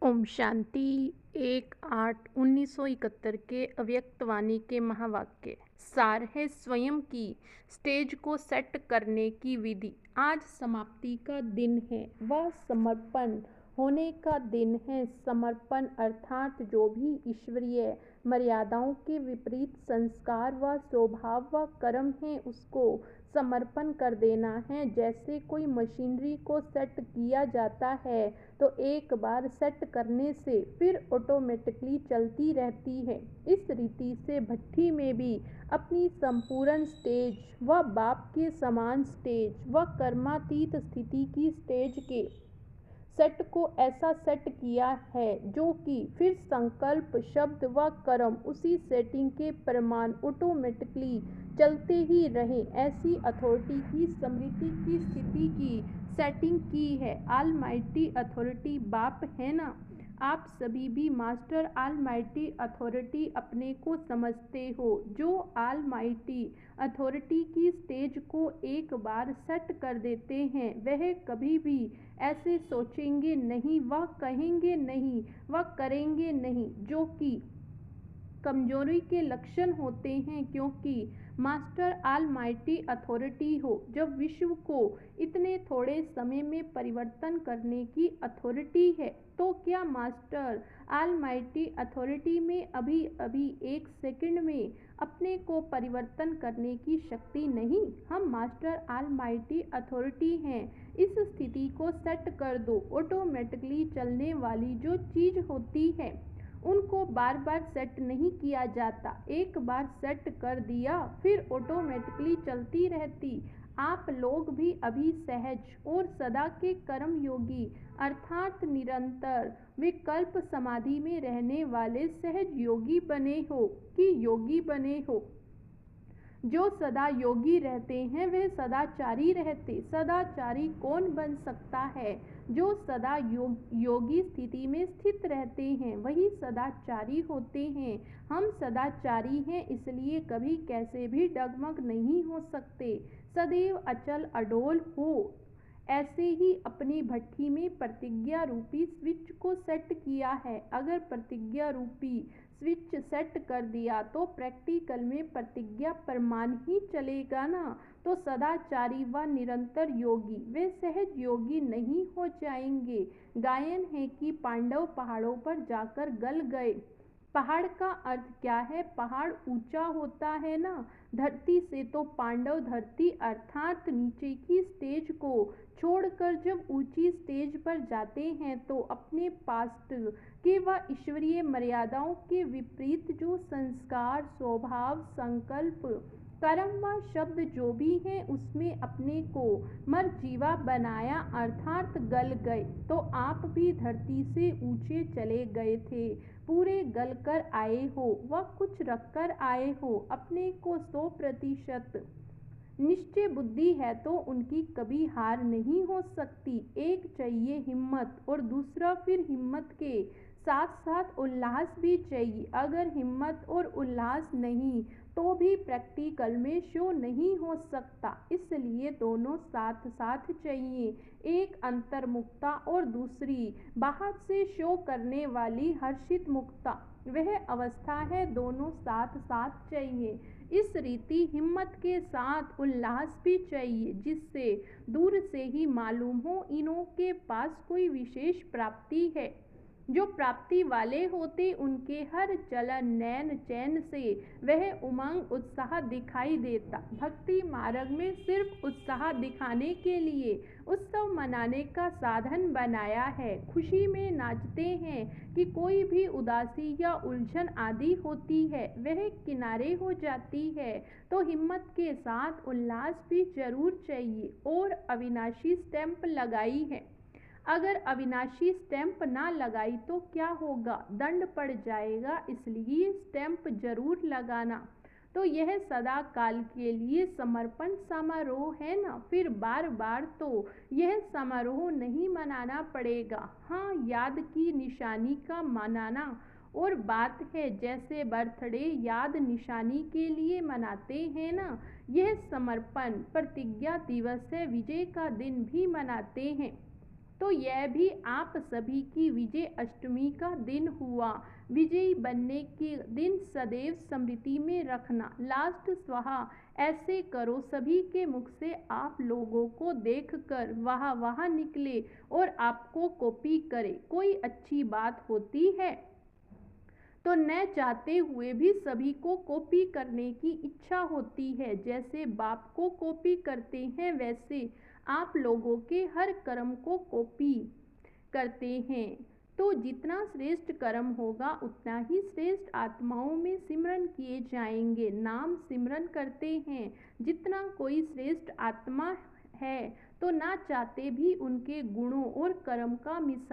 ओम शांति। 1/8/1971 के अव्यक्तवाणी के महावाक्य सार है स्वयं की स्टेज को सेट करने की विधि। आज समाप्ति का दिन है, वह समर्पण होने का दिन है। समर्पण अर्थात जो भी ईश्वरीय मर्यादाओं के विपरीत संस्कार व स्वभाव व कर्म है उसको समर्पण कर देना है। जैसे कोई मशीनरी को सेट किया जाता है तो एक बार सेट करने से फिर ऑटोमेटिकली चलती रहती है। इस रीति से भट्ठी में भी अपनी संपूर्ण स्टेज व बाप के समान स्टेज व कर्मातीत स्थिति की स्टेज के सेट को ऐसा सेट किया है जो कि फिर संकल्प शब्द व कर्म उसी सेटिंग के प्रमाण ऑटोमेटिकली चलते ही रहें। ऐसी अथॉरिटी की स्मृति की स्थिति की सेटिंग की है। ऑलमाइटी अथॉरिटी बाप है ना। आप सभी भी मास्टर ऑलमाइटी अथॉरिटी अपने को समझते हो। जो ऑलमाइटी अथॉरिटी की स्टेज को एक बार सेट कर देते हैं वह कभी भी ऐसे सोचेंगे नहीं, वह कहेंगे नहीं, वह करेंगे नहीं जो कि कमजोरी के लक्षण होते हैं। क्योंकि मास्टर ऑलमाइटी अथॉरिटी हो। जब विश्व को इतने थोड़े समय में परिवर्तन करने की अथॉरिटी है तो क्या मास्टर ऑलमाइटी अथॉरिटी में अभी अभी एक सेकंड में अपने को परिवर्तन करने की शक्ति नहीं? हम मास्टर ऑलमाइटी अथॉरिटी हैं। इस स्थिति को सेट कर दो। ऑटोमेटिकली चलने वाली जो चीज होती है उनको बार बार सेट नहीं किया जाता। एक बार सेट कर दिया फिर ऑटोमेटिकली चलती रहती। आप लोग भी अभी सहज और सदा के कर्म योगी अर्थात निरंतर विकल्प समाधि में रहने वाले सहज योगी बने हो कि योगी बने हो। जो सदा योगी रहते हैं वे सदाचारी रहते। सदाचारी कौन बन सकता है? जो सदा योगी स्थिति में स्थित रहते हैं वही सदाचारी होते हैं। हम सदाचारी हैं इसलिए कभी कैसे भी डगमग नहीं हो सकते, सदैव अचल अडोल हो। ऐसे ही अपनी भट्ठी में प्रतिज्ञा रूपी स्विच को सेट किया है। अगर प्रतिज्ञा रूपी स्विच सेट कर दिया तो प्रैक्टिकल में प्रतिज्ञा प्रमाण ही चलेगा ना। तो सदाचारी व निरंतर योगी वे सहज योगी नहीं हो जाएंगे। गायन है कि पांडव पहाड़ों पर जाकर गल गए। पहाड़ का अर्थ क्या है? पहाड़ ऊंचा होता है ना धरती से। तो पांडव धरती अर्थात नीचे की स्टेज को छोड़कर जब ऊंची स्टेज पर जाते हैं तो अपने पास्ट के व ईश्वरीय मर्यादाओं के विपरीत जो संस्कार स्वभाव संकल्प कर्म व शब्द जो भी हैं उसमें अपने को मरजीवा बनाया अर्थात गल गए। तो आप भी धरती से ऊंचे चले गए थे, पूरे गल कर आए हो व कुछ रख कर आए हो। अपने को 100% निश्चय बुद्धि है तो उनकी कभी हार नहीं हो सकती। एक चाहिए हिम्मत और दूसरा फिर हिम्मत के साथ साथ उल्लास भी चाहिए। अगर हिम्मत और उल्लास नहीं तो भी प्रैक्टिकल में शो नहीं हो सकता। इसलिए दोनों साथ साथ चाहिए। एक अंतर्मुक्ता और दूसरी बाहर से शो करने वाली हर्षित मुक्ता, वह अवस्था है। दोनों साथ साथ चाहिए। इस रीति हिम्मत के साथ उल्लास भी चाहिए जिससे दूर से ही मालूम हो इन्हों के पास कोई विशेष प्राप्ति है। जो प्राप्ति वाले होते उनके हर चलन नैन चैन से वह उमंग उत्साह दिखाई देता। भक्ति मार्ग में सिर्फ उत्साह दिखाने के लिए उत्सव मनाने का साधन बनाया है। खुशी में नाचते हैं कि कोई भी उदासी या उलझन आदि होती है वह किनारे हो जाती है। तो हिम्मत के साथ उल्लास भी जरूर चाहिए। और अविनाशी स्टैंप लगाई है। अगर अविनाशी स्टैंप ना लगाई तो क्या होगा? दंड पड़ जाएगा। इसलिए स्टैंप जरूर लगाना। तो यह सदा काल के लिए समर्पण समारोह है ना। फिर बार बार तो यह समारोह नहीं मनाना पड़ेगा। हाँ, याद की निशानी का मनाना और बात है। जैसे बर्थडे याद निशानी के लिए मनाते हैं ना, यह समर्पण प्रतिज्ञा दिवस है, विजय का दिन भी मनाते हैं। तो यह भी आप सभी की विजय अष्टमी का दिन हुआ। विजयी बनने के दिन सदैव स्मृति में रखना। लास्ट स्वाहा ऐसे करो सभी के मुख से आप लोगों को देखकर वाह वाह निकले और आपको कॉपी करे। कोई अच्छी बात होती है तो न चाहते हुए भी सभी को कॉपी करने की इच्छा होती है। जैसे बाप को कॉपी करते हैं वैसे आप लोगों के हर कर्म को कॉपी करते हैं। तो जितना श्रेष्ठ कर्म होगा उतना ही श्रेष्ठ आत्माओं में सिमरन किए जाएंगे। नाम सिमरन करते हैं। जितना कोई श्रेष्ठ आत्मा है तो ना चाहते भी उनके गुणों और कर्म का मिसाल